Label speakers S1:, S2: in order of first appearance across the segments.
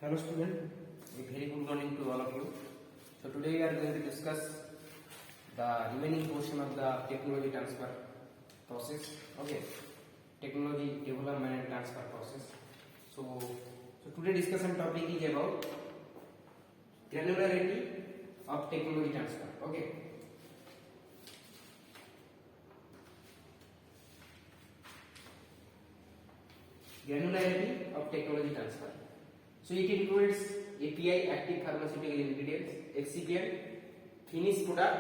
S1: Hello student, a very good morning to all of you. So today we are going to discuss the remaining portion of the technology transfer process. Okay, technology development and transfer process. So today discussion topic is about granularity of technology transfer. Okay. Granularity of technology transfer. So it includes API, active pharmaceutical ingredients, excipient, finished product,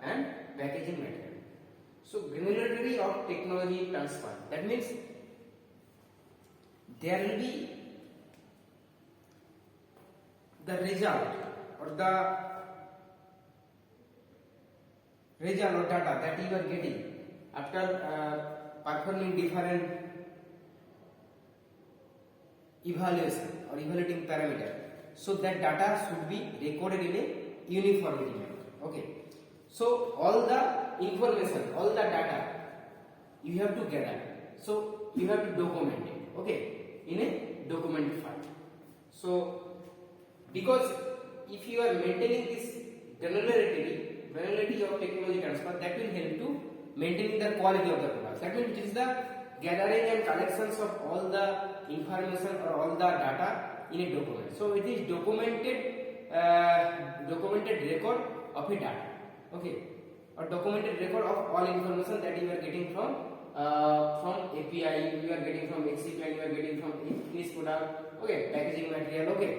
S1: and packaging material. So granularity of technology transfer. That means there will be the result or data that you are getting after performing different evaluation or evaluating parameter, so that data should be recorded in a uniformity manner. Okay, so all the information, all the data you have to gather, so you have to document it, okay, in a document file. So because if you are maintaining this granularity of technology transfer, that will help to maintaining the quality of the product. That means it is the gathering and collections of all the information or all the data in a document. So it is documented record of a data, okay, or documented record of all information that you are getting from API, you are getting from excipient, you are getting from finished product, okay, packaging material, okay,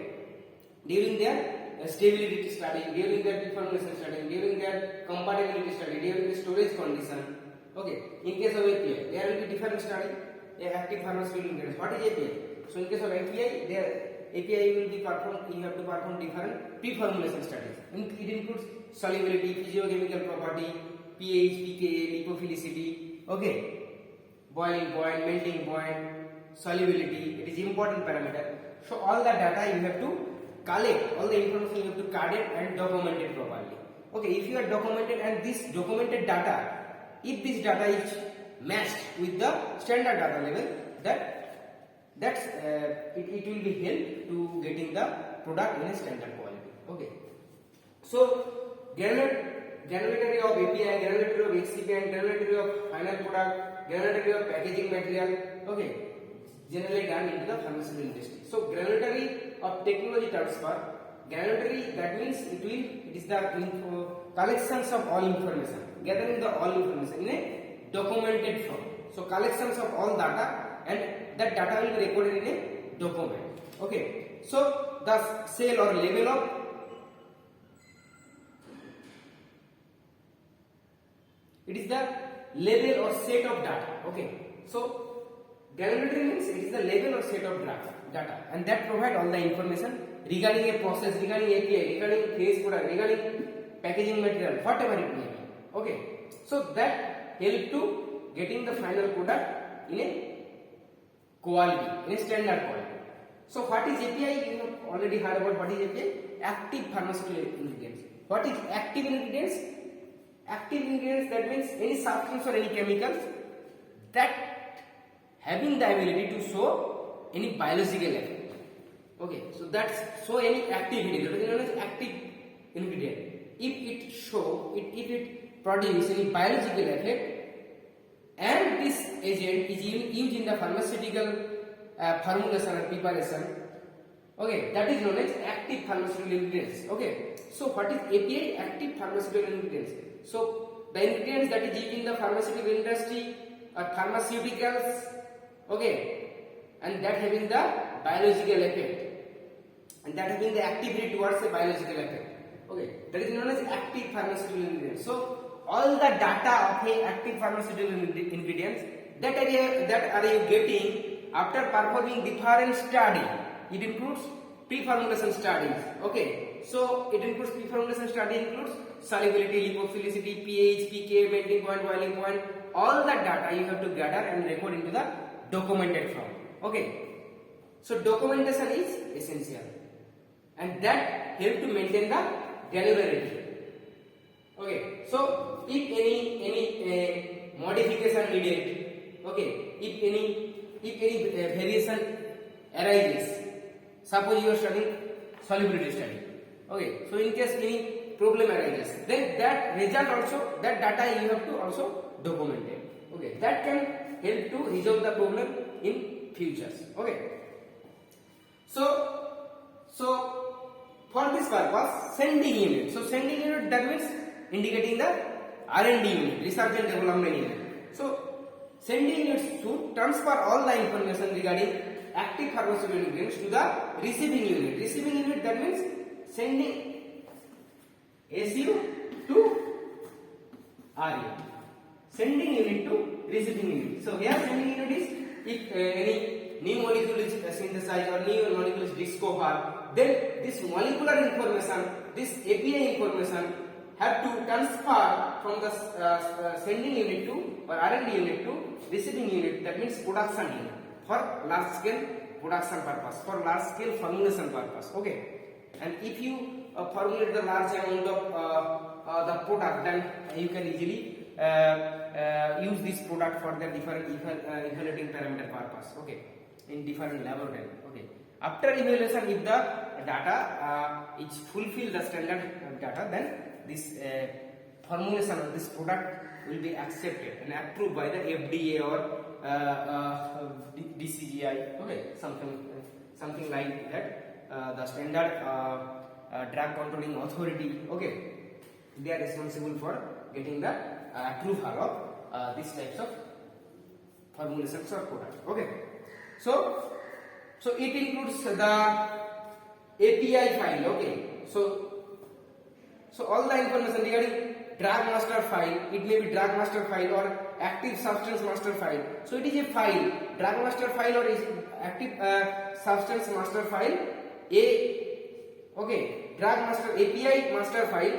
S1: during their stability study, during their deformation study, during their compatibility study, during the storage condition. Okay, in case of API, there will be different study. Active pharmaceutical ingredients. What is API? So in case of API, API will be performed. You have to perform different pre-formulation studies. It includes solubility, physiochemical property, pH, pKa, lipophilicity. Okay, boiling point, melting point, solubility. It is important parameter. So all the data you have to collect. All the information you have to collect and document it properly. Okay, if you are documented and this documented data, if this data is matched with the standard data level, it will be help to getting the product in a standard quality. Okay, so granularity of API, granularity of excipient, granularity of final product, granularity of packaging material, okay, generally done into the pharmaceutical industry. So granularity of technology transfer, granularity, that means it is the collections of all information, gathering the all information in a documented form. So collections of all data, and that data will be recorded in a document. Okay, so the cell or level of it is the level or set of data. Okay, so granularity means it is the level or set of data, and that provide all the information regarding a process, regarding API, regarding phase product, regarding packaging material, whatever it may be. Okay, so that help to getting the final product in a quality, in a standard quality. So what is API? You have already heard about what is API? Active pharmaceutical ingredients. What is active ingredients? Active ingredients, that means any substance or any chemicals that having the ability to show any biological effect. Okay, so that's so any active ingredient, that is known as active ingredient. If it produce any biological effect, and this agent is used in the pharmaceutical formulation or preparation, okay, that is known as active pharmaceutical ingredients. Okay, so what is API? Active pharmaceutical ingredients. So the ingredients that is used in the pharmaceutical industry or pharmaceuticals, okay, and that having the biological effect, and that having the activity towards the biological effect. Okay, that is known as active pharmaceutical ingredients. So all the data of a active pharmaceutical ingredients that are you getting after performing different study. It includes pre-formulation studies. Okay, so it includes pre-formulation study, includes solubility, lipophilicity, pH, pKa, melting point, boiling point. All the data you have to gather and record into the documented form. Okay, so documentation is essential, and that help to maintain the granularity. Okay, so if any modification needed, okay, if any variation arises Suppose you are studying solubility study. Okay, so in case any problem arises, then that result also, that data you have to also document it. Okay, that can help to resolve the problem in futures. Okay, so for this purpose, sending unit. So sending unit, that means indicating the R&D unit, research and development unit. So sending units should transfer all the information regarding active pharmaceutical ingredients to the receiving unit. Receiving unit, that means sending SU to RU. Sending unit to receiving unit. So here sending unit is if any new molecule is synthesized or new molecule is discovered, then this molecular information, this API information have to transfer from the sending unit to or R&D unit to receiving unit, that means production unit, for large scale production purpose, for large scale formulation purpose. Okay, and if you formulate the large amount of the product, then you can easily use this product for the different evaluating parameter purpose. Okay, in different laboratory. Okay, after evaluation, if the data is fulfill the standard data, then this formulation of this product will be accepted and approved by the FDA or DCGI. Okay, something like that. The standard drug controlling authority. Okay, they are responsible for getting the approval of these types of formulations or product. Okay, so it includes the API file. Okay, so all the information regarding drug master file, it may be drug master file or active substance master file. So it is a file, drug master file or is active substance master file. Okay, drug master API master file,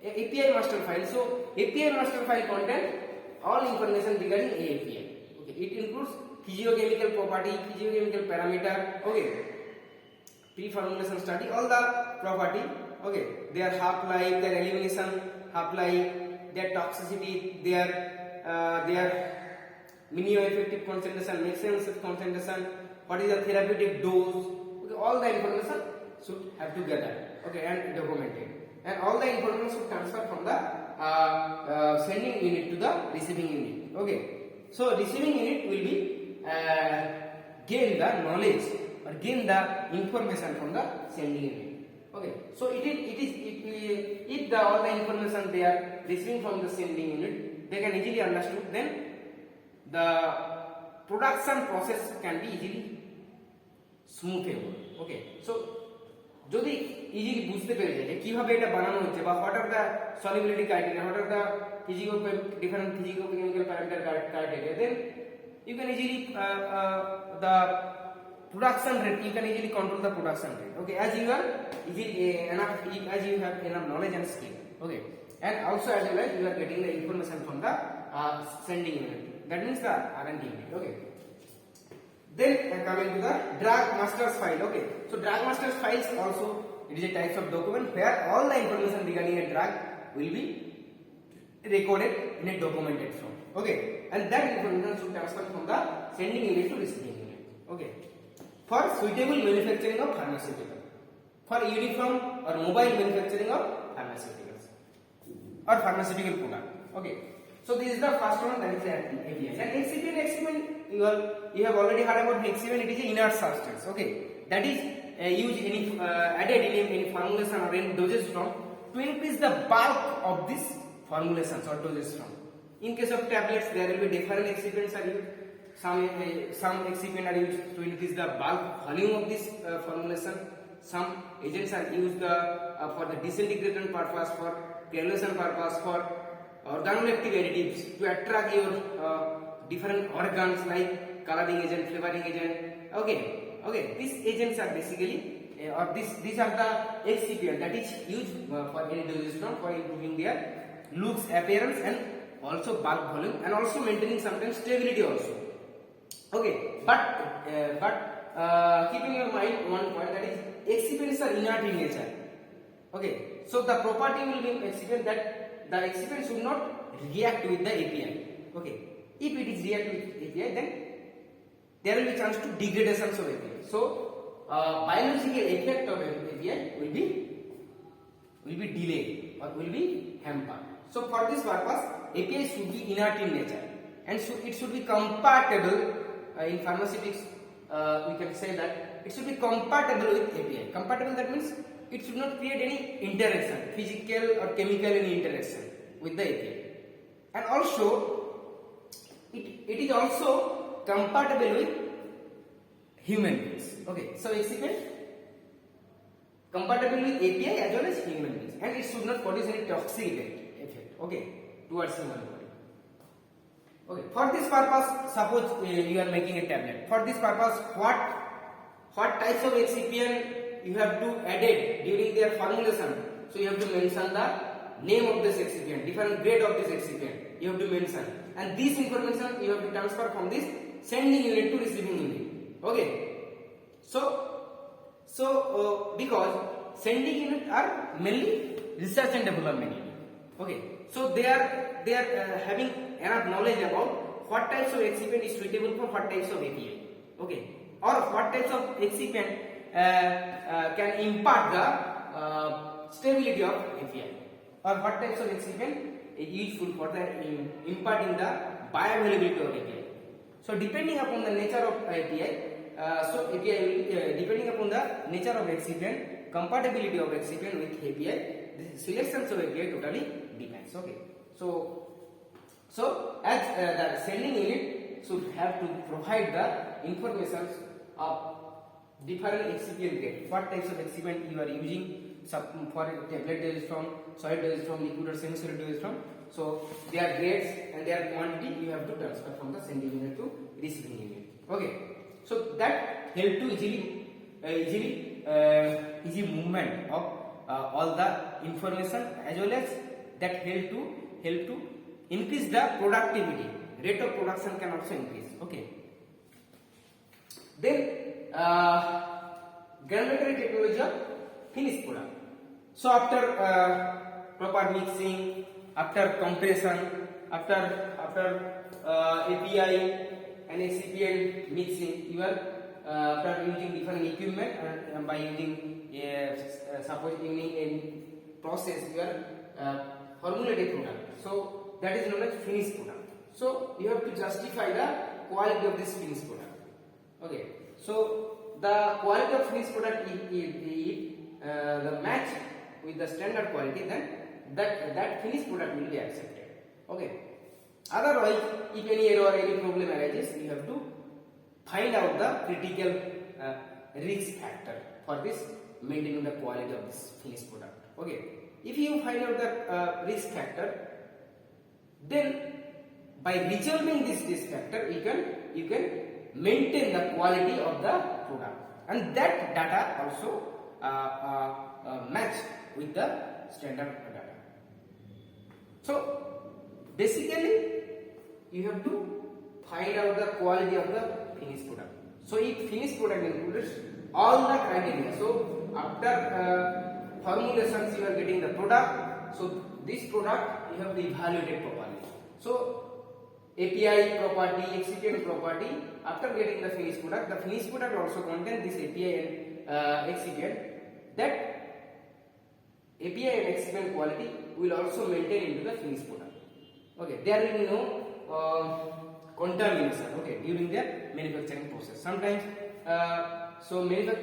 S1: API master file. So API master file contain all information regarding API. Okay, it includes physiochemical property, physiochemical parameter. Okay, pre-formulation study, all the property. Okay, their half-life, their elimination half-life, their toxicity, their minimum effective concentration, maximum concentration, what is the therapeutic dose. Okay, all the information should have to gather. Okay, and documented, and all the information should transfer from the sending unit to the receiving unit. Okay, so receiving unit will be gain the knowledge or gain the information from the sending unit. Okay, so if the all the information they are receiving from the sending unit, they can easily understood, then the production process can be easily smoothable. Okay, so যদি easily বুঝতে পেরে যায় যে কিভাবে এটা বানানো হচ্ছে বা what are the solubility criteria, what are the different physical chemical parameter criteria, then you can easily the production rate, you can easily control the production rate. Okay, as you are as you have enough knowledge and skill. Okay, and also as well as you are getting the information from the sending unit, that means the R&D unit. Okay, then coming to the drug master's file. Okay, so drug master's files also, it is a type of document where all the information regarding a drug will be recorded in a documented form. Okay, and that information should transfer from the sending unit to receiving unit. Okay, for suitable manufacturing of pharmaceutical, for uniform or mobile manufacturing of pharmaceuticals or pharmaceutical product. Okay, so this is the first one, that is the API. And excipient, you have already heard about excipient. It is an inert substance. Okay, that is used added in any formulation or any dosage form to increase the bulk of this formulations or dosage form. In case of tablets, there will be different excipients are used. Some excipient are used to increase the bulk volume of this formulation. Some agents are used for the disintegration purpose, for granulation purpose, for organoleptic additives to attract your different organs like coloring agent, flavoring agent. Okay, these agents are basically or these are the excipient that is used for any dosage form for improving their looks, appearance, and also bulk volume, and also maintaining sometimes stability also. Okay, but keeping in mind one point, that is excipients are inert in nature. Okay, so the property will be excipient that the excipient should not react with the API. Okay, if it is react with API, then there will be chance to degradations of API. So biological effect of API will be delayed or will be hampered. So for this purpose, API should be inert in nature and it should be compatible in pharmaceutics. We can say that it should be compatible with API. Compatible, that means it should not create any interaction, physical or chemical any interaction with the API. And also it is also compatible with human beings. Okay, so excipient compatible with API as well as human beings, and it should not produce any toxic effect. Okay, towards human body. Okay, for this purpose, suppose you are making a tablet. For this purpose, what types of excipient you have to added during their formulation? So you have to mention the name of this excipient, different grade of this excipient. You have to mention, and this information you have to transfer from this sending unit to receiving unit. Okay, so because sending unit are mainly research and development unit. Okay, so they are having enough knowledge about what types of excipient is suitable for what types of API. Okay, or what types of excipient can impart the stability of API, or what types of excipient is useful for the imparting the bioavailability of API. So depending upon the nature of API, depending upon the nature of excipient, compatibility of excipient with API, the selections of API totally depends. Okay, so as the sending unit should have to provide the information of different excipient grade, what types of excipient you are using for tablet dosage form, solid dosage form, liquid or semi-solid dosage form. So their grades and their quantity you have to transfer from the sending unit to receiving unit. Okay, so that help to easy movement of all the information, as well as that help to increase the productivity. Rate of production can also increase. Okay, then granulatory technology of finished product. So after proper mixing, after compression, after API and excipient mixing, you are after using different equipment and by using suppose using a process, you are formulated product. So that is known as finished product. So you have to justify the quality of this finished product. Okay, so the quality of finished product, if the match with the standard quality, then that finished product will be accepted. Okay, otherwise if any error or any problem arises, you have to find out the critical risk factor for this maintaining the quality of this finished product. Okay, if you find out the risk factor, then by resolving this risk factor, you can maintain the quality of the product, and that data also match with the standard data. So basically you have to find out the quality of the finished product. So if finished product includes all the criteria, so after formulations you are getting the product, so this product you have to evaluate it properly. So API property, excipient property, after getting the finished product also contains this API and excipient. That API and excipient quality will also maintain into the finished product. Okay, there will be no contamination, okay, during their manufacturing process. Sometimes during the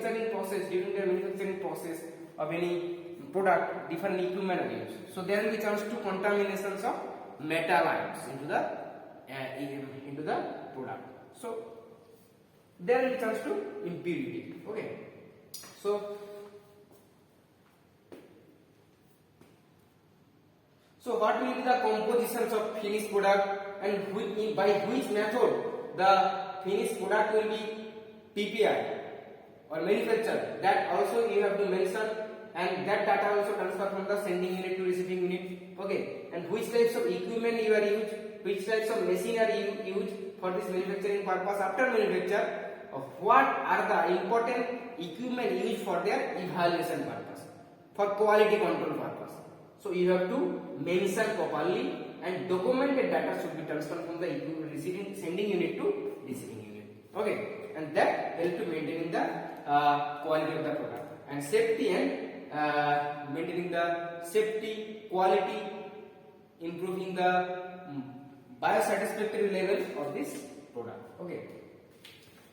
S1: manufacturing process of any product, different equipment are used. So there will be chance to contaminations of metal ions into the product. So there will be chance to impurity. Okay, so what will be the compositions of finished product, and by which method the finished product will be PPI or manufactured? That also you have to mention, and that data also transfer from the sending unit to receiving unit. Okay, and which types of equipment you are used, which types of machine are you used for this manufacturing purpose. After manufacture, what are the important equipment used for their evaluation purpose, for quality control purpose. So you have to mention properly, and documented data should be transferred from the sending unit to receiving unit. Okay, and that help to maintaining the quality of the product and safety and maintaining the safety, quality, improving the biosatisfactory level of this product. Okay.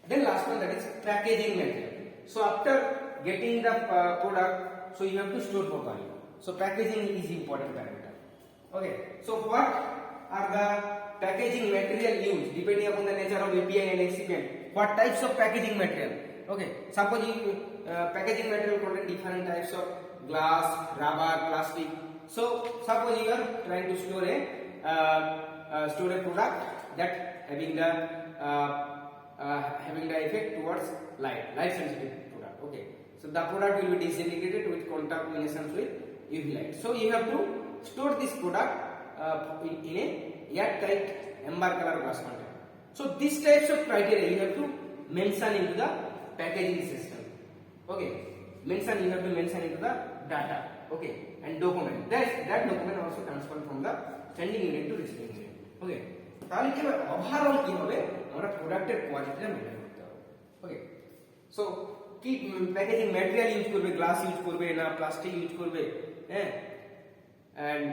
S1: Then last one, that is packaging material. So after getting the product, so you have to store properly. So packaging is important parameter. Okay. So what are the packaging material used depending upon the nature of API and excipient? What types of packaging material? Okay. Suppose you packaging material contain different types of glass, rubber, plastic. So suppose you are trying to store a product that having the effect towards light sensitive product. Okay, so the product will be disintegrated with contaminations with UV light. So you have to store this product in a airtight amber color glass container. So these types of criteria you have to mention into the packaging system. Okay, you have to mention into the data. Okay, and document. That document also transferred from the sending unit to receiving unit. Okay, তাহলে কি হবে overall কি হবে আমরা প্রোডাক্টের কোয়ালিটিটা maintain করতে হবে। ওকে, সো কি প্যাকেজিং ম্যাটেরিয়াল ইউজ করবে, গ্লাস ইউজ করবে না প্লাস্টিক ইউজ করবে, হ্যাঁ, এন্ড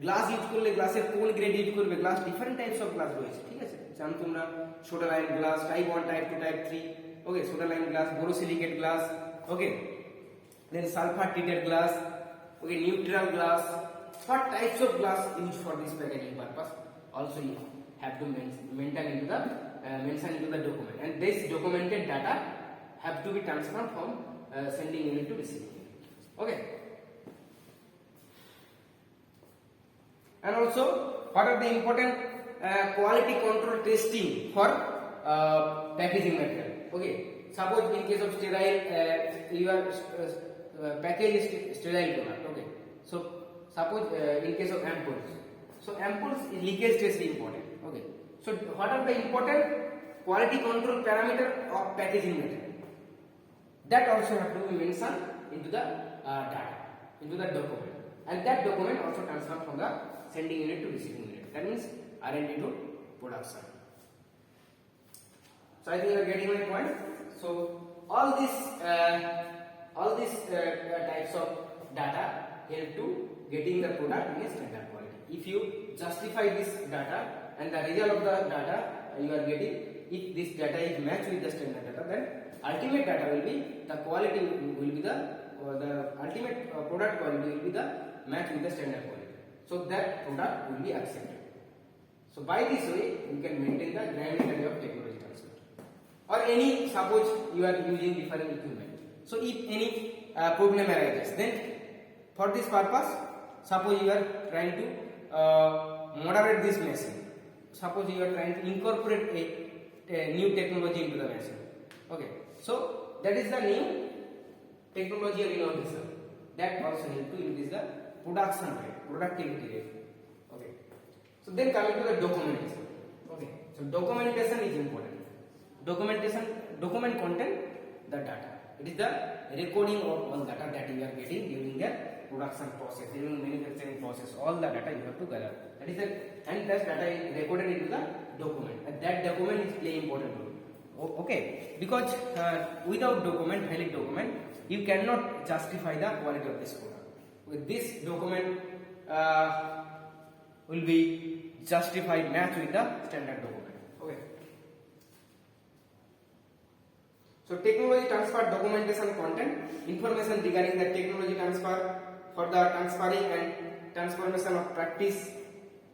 S1: গ্লাস ইউজ করলে গ্লাসের কোন গ্রেড ইউজ করবে, glass different types of glass রয়েছে, ঠিক আছে, জানো তোমরা, soda lime glass, type 1, type 2, type 3, okay, soda lime glass, borosilicate glass, okay, then sulphur treated glass, okay, neutral glass. What types of glass used for this packaging purpose also you have to mention into the document, and this documented data have to be transferred from sending unit to receiving unit. Okay, and also what are the important quality control testing for packaging material. Okay, suppose in case of sterile your package is sterile product. Okay, so suppose in case of ampoules, so ampoules leakage test is important. Okay, so what are the important quality control parameter of packaging material? That also have to be mentioned into the data, into the document, and that document also transferred from the sending unit to receiving unit. That means R&D to production. So I think you are getting my point. So all these types of data help to getting the product in a standard quality. If you justify this data and the result of the data you are getting, if this data is matched with the standard data, then ultimate data will be the quality will be the ultimate product quality will be the match with the standard quality. So that product will be accepted. So by this way you can maintain the granularity of technology transfer. Or any, suppose you are using different equipment. So if any problem arises, then for this purpose, suppose you are trying to moderate this machine. Suppose you are trying to incorporate a new technology into the machine. Okay, so that is the new technology or innovation. That also help to increase the production rate, productivity rate. Okay, so then coming to the documentation. Okay, so documentation is important. Document content the data. It is the recording of all data that you are getting during the production process, during manufacturing process. All the data you have to gather. That is the, and that data is recorded into the document, and that document is play important role. Okay, because without document, valid document, you cannot justify the quality of this product. With this document will be justified match with the standard document. Okay. So technology transfer documentation content information regarding the technology transfer for the transferring and transformation of practice,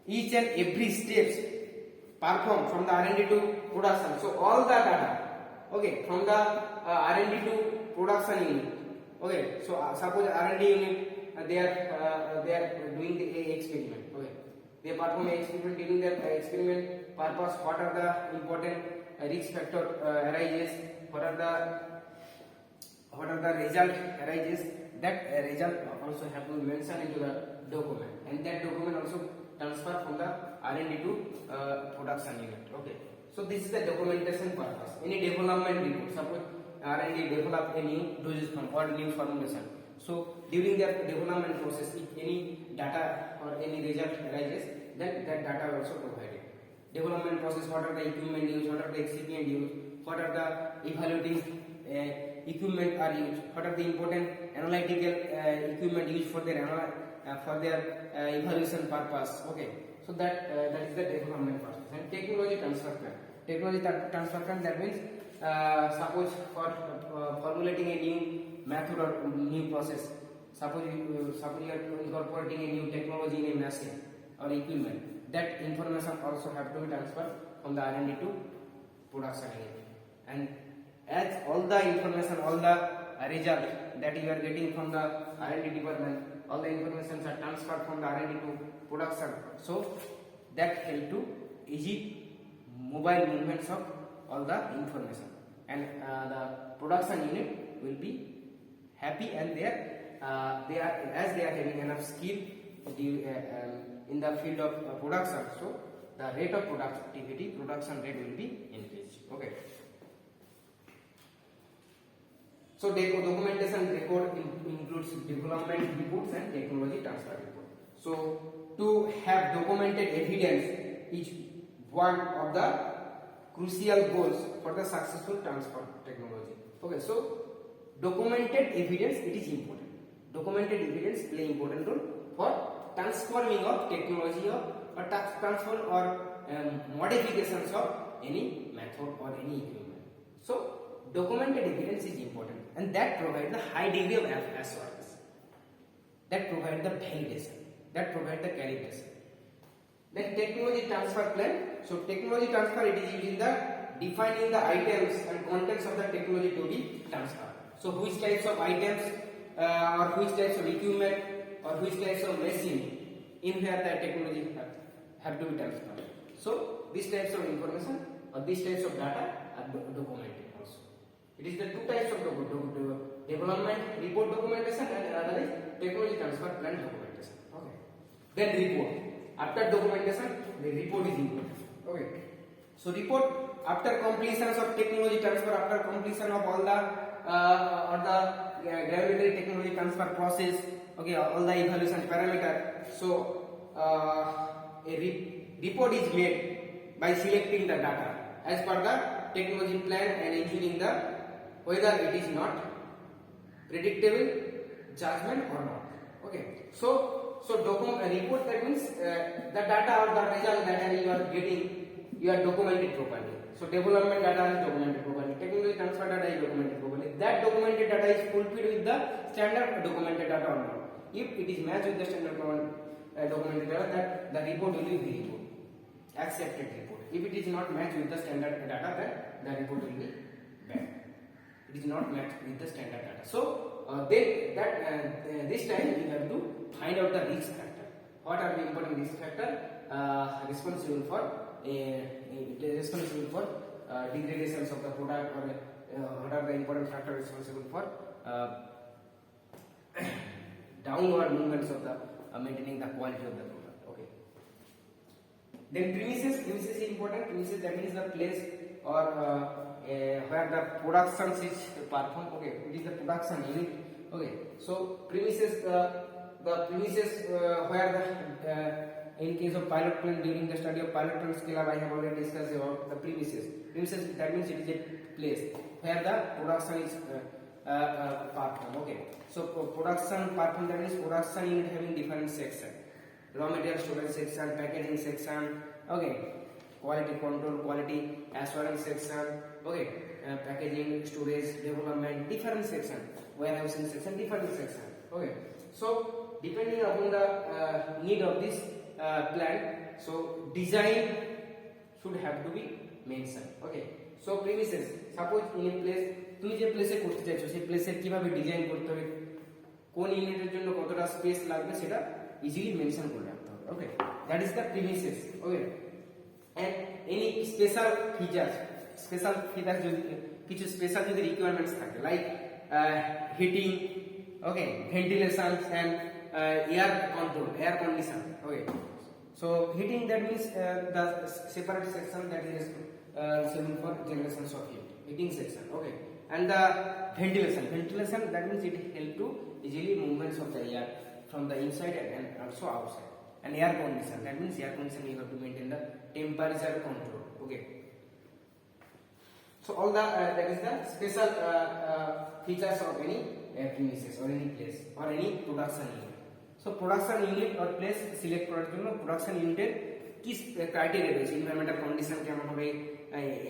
S1: each and every steps performed from the R&D to production. So all the data, okay, from the R&D to production unit. Okay, so suppose R&D unit they are doing the experiment. Okay, they perform experiment. During their experiment purpose, what are the important risk factor arises? What are the result arises? That result also have to mention into the document, and that document also transfer from the R&D to production unit. Okay, so this is the documentation purpose. Any development report, suppose R&D develop a new dosage form or new formulation. So during the development process, if any data or any result arises, then that data also provided. development process, what are the equipment used, what are the excipient used, what are the evaluating equipment are used, what are the important analytical equipment used for their evaluation purpose. Okay, so that is the development process. And technology transfer plan. Technology transfer plan, that means suppose for formulating a new method or new process, suppose you are incorporating a new technology in a machine or equipment, that information also have to be transferred from the R&D to production unit. And as all the information, all the result that you are getting from the R&D department, all the informations are transferred from the R&D to production, so that help to easy mobile movements of all the information, and the production unit will be happy, and they are having enough skill in the field of production, so the rate of productivity, production rate will be increased. Okay. So documentation record includes development reports and technology transfer report. So to have documented evidence is one of the crucial goals for the successful transfer of technology. Okay, so documented evidence, it is important. Documented evidence play important role for transforming of technology or transfer or modifications of any method or any equipment. So documented evidence is important, and that provides the high degree of assurance, that provides the validation, that provides the calibration. Then technology transfer plan. So technology transfer, it is using the defining the items and contents of the technology to be transferred. So which types of items or which types of equipment or which types of machine in where the technology have to be transferred. So these types of information or these types of data are documented also. It is the two types of development report documentation, and another is technology transfer plan documentation. Okay. Then report. After documentation, the report is important. Okay. So report after completion of technology transfer, after completion of all the gravitatory technology transfer process. Okay, all the evaluation parameter. So a report is made by selecting the data as per the technology plan and ensuring the whether it is not predictable judgment or not. Okay, so report, that means the data or the result that you are getting, you are documented properly. So development data is documented properly, technology transfer data is documented properly. That documented data is fulfilled with the standard documented data or not. If it is matched with the standard documented data, that the report will be the report, accepted report. If it is not matched with the standard data, then the report will be bad. It is not matched with the standard data. So this time you have to find out the risk factor. What are the important risk factor responsible for degradations of the product, or what are the important factors responsible for downward movements of the maintaining the quality of the product. Okay. Then premises is important. Premises, that means the place or where the production is performed. Okay, it is the production unit. Okay, so premises, the premises where in case of pilot plant, during the study of pilot plant scale up, I have already discussed about the premises. Premises, that means it is a place where the production is performed. Okay, so production performed, that means production unit having different section: raw material storage section, packaging section. Okay, quality control, quality assurance section. Okay, packaging, storage, development, different section, warehousing section, different section. Okay, so depending upon the need of this plant, so design should have to be mentioned. Okay, so premises, suppose in a place, তুমি যে প্লেসে করতে চাইছো সেই প্লেসের কিভাবে design করতে হবে, কোন ইউনিটের জন্য কতটা স্পেস লাগবে, সেটা ইজিলি মেনশন করে রাখতে হবে। Okay, that is the premises. Okay, and any special feature যদি কিছু স্পেশাল যদি রিকোয়ারমেন্টস থাকে, like heating, okay, ventilation and air control, air condition. Okay, so heating, that means the separate section that is responsible for generations of heating section. Okay, and the ventilation, that means it help to easily movements of the air from the inside and also outside. and air condition. That means air condition you have to maintain the temperature control. Okay. So all the that is the special features of any premises or any place or any production unit. So production unit or place select করার জন্য production unit কি criteria রয়েছে, environmental condition কেমন হবে,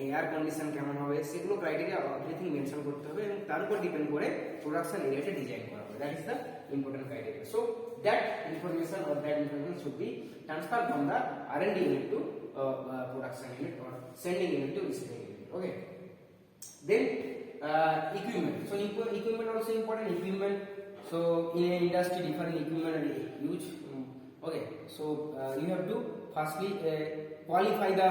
S1: air condition কেমন হবে, সেগুলো criteria everything mention করতে হবে এবং তার উপর ডিপেন্ড করে প্রোডাকশন এরিয়াটা ডিজাইন করা হবে। That is the important criteria. So that information or that information should be transferred from the R&D unit to production unit or sending unit to receiving unit. Okay. Then equipment. So equipment also important. Equipment. So in an industry, different equipment are used. Okay. So you have to firstly qualify the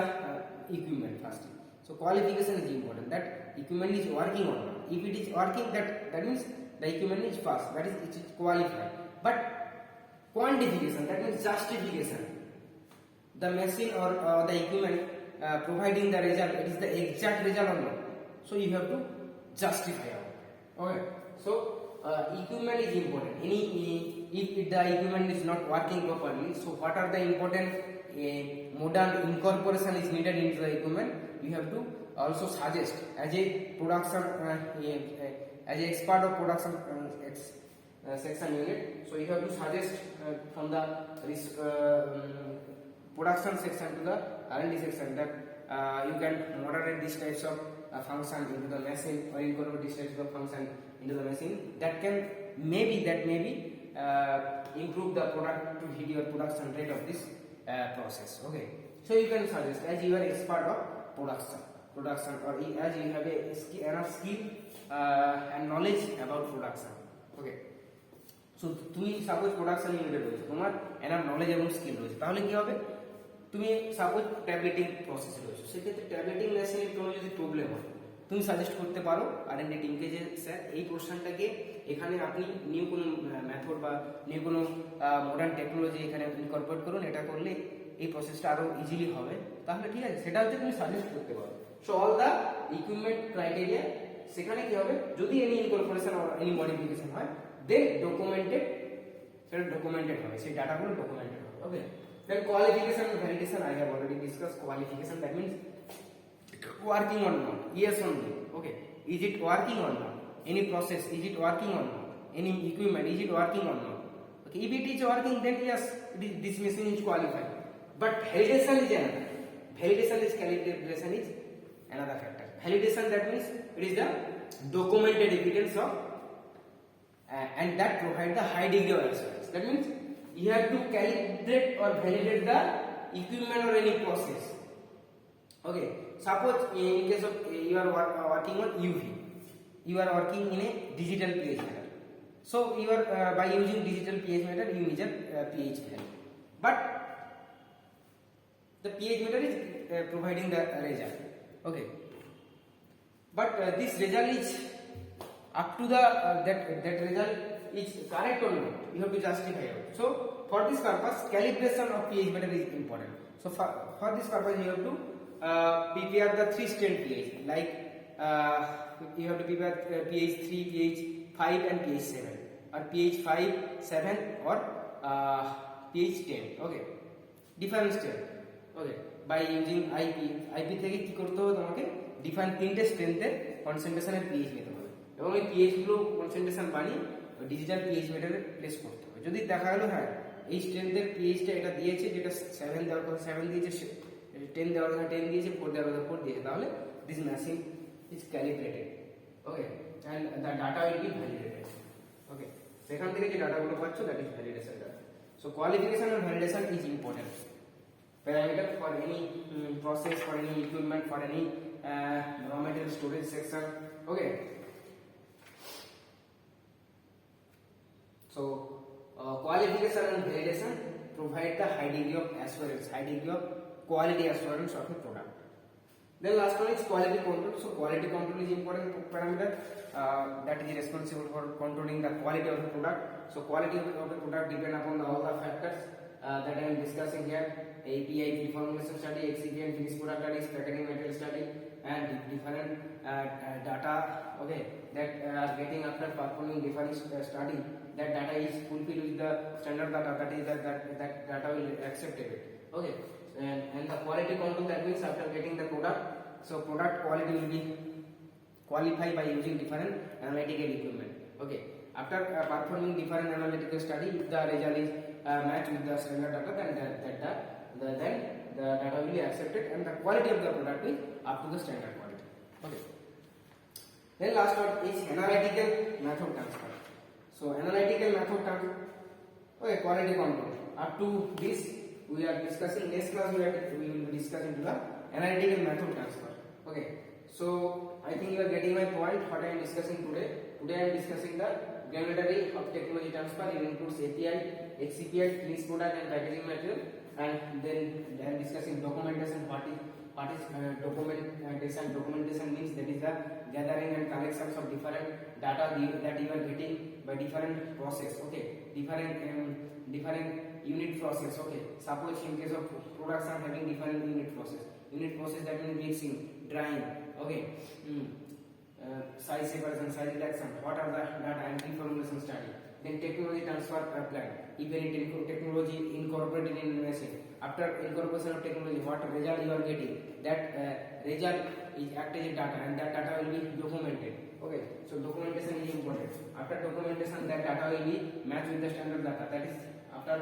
S1: equipment firstly. So qualification is important. That equipment is working or not. If it is working, that means the equipment is fast. That is it is qualified. But quantification, that means justification. The machine or the equipment providing the result, it is the exact result or not. So you have to justify it. Okay. So equipment is important. If the equipment is not working properly, so what are the important modern incorporation is needed into the equipment? You have to also suggest as a production as a expert of production section unit. So you have to suggest from the production section to the R&D section that you can moderate these types of function into the machine or incorporate these types of function into the machine. That may be improve the productivity or production rate of this process. Okay. So you can suggest as you are expert of production or as you have enough skill and knowledge about production. Okay. So তুমি suppose production ইউনিটে রয়েছে, তোমার enough knowledge এবং skill রয়েছে, তাহলে কি হবে, তুমি সাপোজ ট্যাবলেটিং প্রসেসে রয়েছে, সেক্ষেত্রে ট্যাবলেটিং মেশিনের কোনো যদি প্রবলেম হয় তুমি সাজেস্ট করতে পারো R&D টিমকে যে স্যার এই পোর্শনটাকে এখানে আপনি নিউ কোনো মেথড বা নিউ কোনো মডার্ন টেকনোলজি এখানে ইনকর্পোরেট করুন, এটা করলে এই প্রসেসটা আরো ইজিলি হবে, তাহলে ঠিক আছে, সেটা হচ্ছে তুমি সাজেস্ট করতে পারো। So all the equipment criteria, সেখানে কি হবে, যদি any incorporation or any modification হয় দেন সেটা ডকুমেন্টেড হবে, সেই ডাটাগুলো ডকুমেন্টেড হবে। Okay. Then qualification and validation, I have already discuss qualification, that means working or not, yes or no. Okay, is it working or not, any process is it working or not, any equipment is it working or not. Okay, if it is working then yes, this machine is qualified. But validation is another, calibration is another factor. Validation, that means it is the documented evidence of and that provide the high degree of assurance. That means you have to calibrate or validate the equipment or any process. Okay, suppose in case of you are working on UV, you are working in a digital pH meter. So you are by using digital pH meter you measure pH value, but the pH meter is providing the result. Okay, but this result is up to the that result is correct or not, you have to justify it. So for this purpose calibration of pH meter is important. So for this purpose you have to prepare the 3 strength pH, like you have to prepare pH 3, pH 5 and pH 7, or pH 5, 7 or pH 10. Okay, different strength. Okay, by using IP থেকে কি করতে হবে, তোমাকে different তিনটে স্ট্রেন্থের কনসেন্ট্রেশনের pH নিতে হবে এবং এই pH গুলো কনসেন্ট্রেশন বানিয়ে ডিজিটাল pH মিটারে প্লেস করতে হবে। যদি দেখা গেল হ্যাঁ এই স্ট্রেন্থের pHটা এটা দিয়েছে, যেটা 7 দেওয়ার কথা 7 দিয়েছে, 10 দেওয়ার কথা 10 দিয়েছে, 4 দেওয়ার কথা 4 দিয়েছে, তাহলে this machine is calibrated. Okay, and the data will be validated. Okay, সেখান থেকে যে ডাটাগুলো পাচ্ছ that is validation data. So qualification and validation is important parameter for any process, for any equipment, for any raw material storage section. Okay, so qualification and validation provide the high degree of assurance, high degree of quality assurance of a product. Then last one is quality control. So quality control is important parameter that is responsible for controlling the quality of the product. So quality of the product depend upon all the factors that I am discussing here: API, pre-formulation study, excipient, finished product studies, packaging material study, and different data, okay, that are getting after performing different study, that data is fulfilled with the standard data, that is that data will accepted, okay. And the quality control, that means after getting the product, so product quality will be qualified by using different analytical equipment, okay. After performing different analytical study, if the result is match with the standard data, then the data will be accepted and the quality of the product is up to the standard quality, okay. Then last one is analytical method transfer. So analytical method transfer, okay, quality control. Up to this we are discussing. Next class we will be discussing the analytical method transfer, okay. So I think you are getting my point what I am discussing today. Today I am discussing the granularity of technology transfer. It includes API, XCPI, finished product and packaging material, and then I am discussing documentation. What is documentation? Documentation means that is the gathering and collections of different data that you are getting by different process, okay, different unit process, okay. Suppose in case of products are having different unit process that means mixing, drying, okay, size separation, size reduction, what are the data entry formulation study, then technology transfer plan, if any technology incorporated in machine. After incorporation of technology, what result you are getting, that result is acted as data and that data will be documented, okay. So documentation is important. After documentation, that data will be matched with the standard data, that is after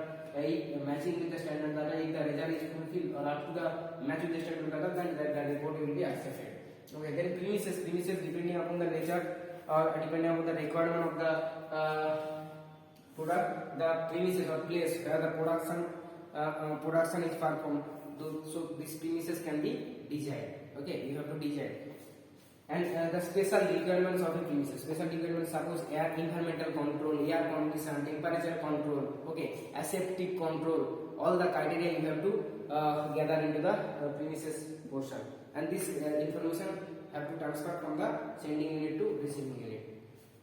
S1: matching with the standard data, if the result is fulfilled or up to the match with the standard data, then the report will be accepted, okay. Then premises depending upon the nature or depending upon the requirement of the product, the premises or place where the production is performed, so these premises can be designed, okay. You have to design. And the special requirements of the premises. Special requirements, suppose air environmental control, air condition, temperature control, okay, aseptic control, all the criteria you have to gather into the premises portion, and this information have to transfer from the sending unit to receiving unit,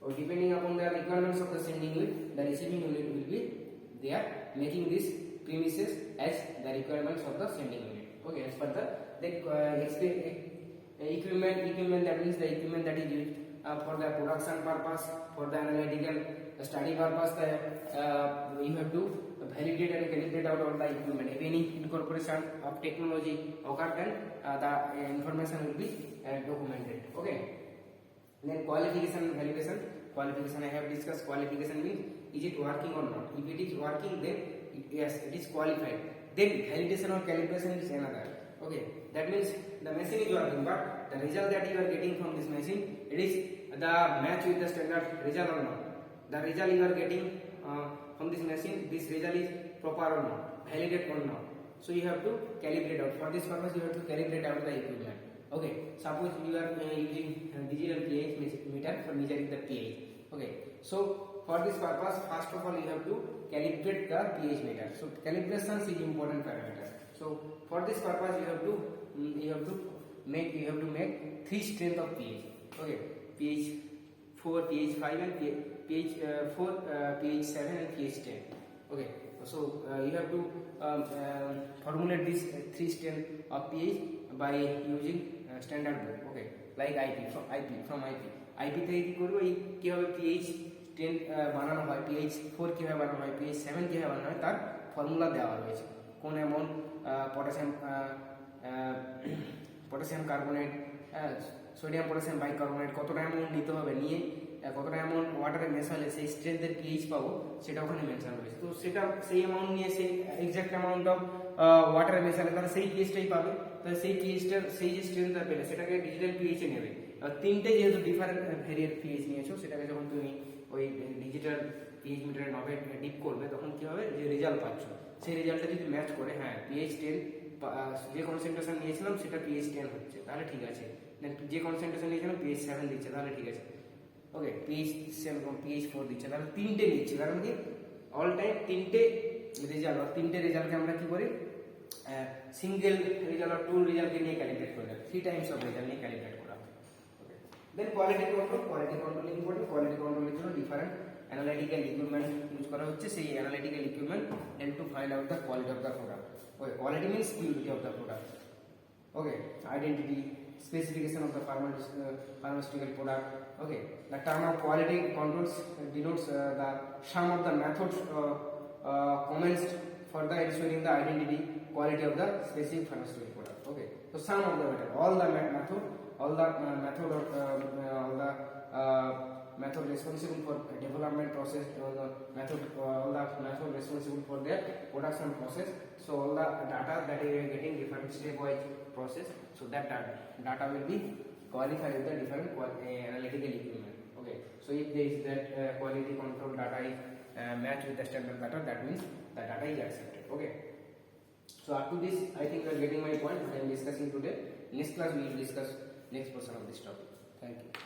S1: or depending upon the requirements of the sending unit, the receiving unit will be there making this premises as the requirements of the sending unit, okay. As per the equipment, that means the equipment that is used for the production purpose, for the analytical study purpose, you have to validate and calibrate out all the equipment. If any incorporation of technology occur, then the information will be documented, okay. Then qualification and validation. Qualification I have discussed. Qualification means is it working or not. If it is working, then yes, it is qualified. Then validation or calibration is another, okay. That means the machine is working, but the result that you are getting from this machine, it is the match with the standard result or not. The result you are getting from this machine, this result is proper or not, validate or not. So you have to calibrate out. For this purpose, you have to calibrate out the equipment, okay. Suppose you are using digital pH meter for measuring the pH, okay. So for this purpose, first of all you have to calibrate the pH meter. So calibration is important parameter. So for this purpose you have to make 3 strength of pH, okay. pH 4, pH 5 and pH 4, pH 7 and pH 10, okay. So you have to formulate this 3 strength of pH by using standard book, okay, like IP from IP থেকে কি করব, এই কিভাবে pH 10 বানানো হয়, pH 4 কিভাবে বানানো হয়, pH 7 কিভাবে বানানো হয়, তার ফর্মুলা দেওয়া রয়েছে। কোন amount potassium carbonate, sodium potassium bicarbonate কতটা অ্যামাউন্ট নিতে হবে, নিয়ে কতটা অ্যামাউন্ট ওয়াটারে মেশালে সেই স্ট্রেংথের পিএইচ পাবো, সেটা ওখানে মেনশন রয়েছে। তো সেটা সেই অ্যামাউন্ট নিয়ে সেই এক্সাক্ট অ্যামাউন্ট অফ ওয়াটারে মেশালে তাহলে সেই পিএইচটাই পাবে। তাহলে সেই পিএইচটার সেই যে স্ট্রেংথটা পেলে সেটাকে ডিজিটাল পিএইচে নেবে। আর তিনটে যেহেতু ডিফারেন্ট ভেরিয়েন্ট পিএইচ নিয়েছো, সেটাকে যখন তুমি ওই ডিজিটাল পিএইচ মিটারে নবে ডিপ করবে, তখন কি হবে, যে রেজাল্ট পাচ্ছ সেই রেজাল্টটা যদি ম্যাচ করে, হ্যাঁ পিএইচ 10 যে কনসেন্ট্রেশন নিয়েছিলাম সেটা পিএইচ 10 হচ্ছে, তাহলে ঠিক আছে। দেন যে কনসেন্ট্রেশন নিয়েছিলাম পিএইচ 7 দিচ্ছে, তাহলে ঠিক আছে। ওকে, পিএইচ 7 পিএইচ 4 দিচ্ছে, তাহলে তিনটে নিচ্ছে। কারণ কি অল টাইম তিনটে রেজাল্ট, আর তিনটে রেজাল্টকে আমরা কি করি, সিঙ্গেল রেজাল্ট আর টু রেজাল্টকে নিয়ে ক্যালিব্রেট করে, 3 টাইমস অফ রেজাল্ট নিয়ে ক্যালিব্রেট করা। Okay, then quality control. Quality control important. Quality কন্ট্রোলের জন্য ডিফারেন্ট অ্যানালিটিক্যাল ইকুইপমেন্ট ইউজ করা হচ্ছে। সেই analytical equipment help to find out the quality of the product. Okay, quality means purity of the product. Okay, identity, specification of the pharmaceutical product. Okay, the term of quality controls denotes the sum of the methods commenced for the ensuring the identity quality of the specific pharmaceutical product. Okay, so sum of the method, all the method responsible for development process, all the method responsible for their production process. So all the data that we are getting different stepwise process, so that data will be qualified with the different analytical equipment. Okay, so if there is that quality control data is matched with the standard data, that means the data is accepted. Okay, so up to this I think you are getting my point. I am discussing today. Next class we will discuss next portion of this topic. Thank you.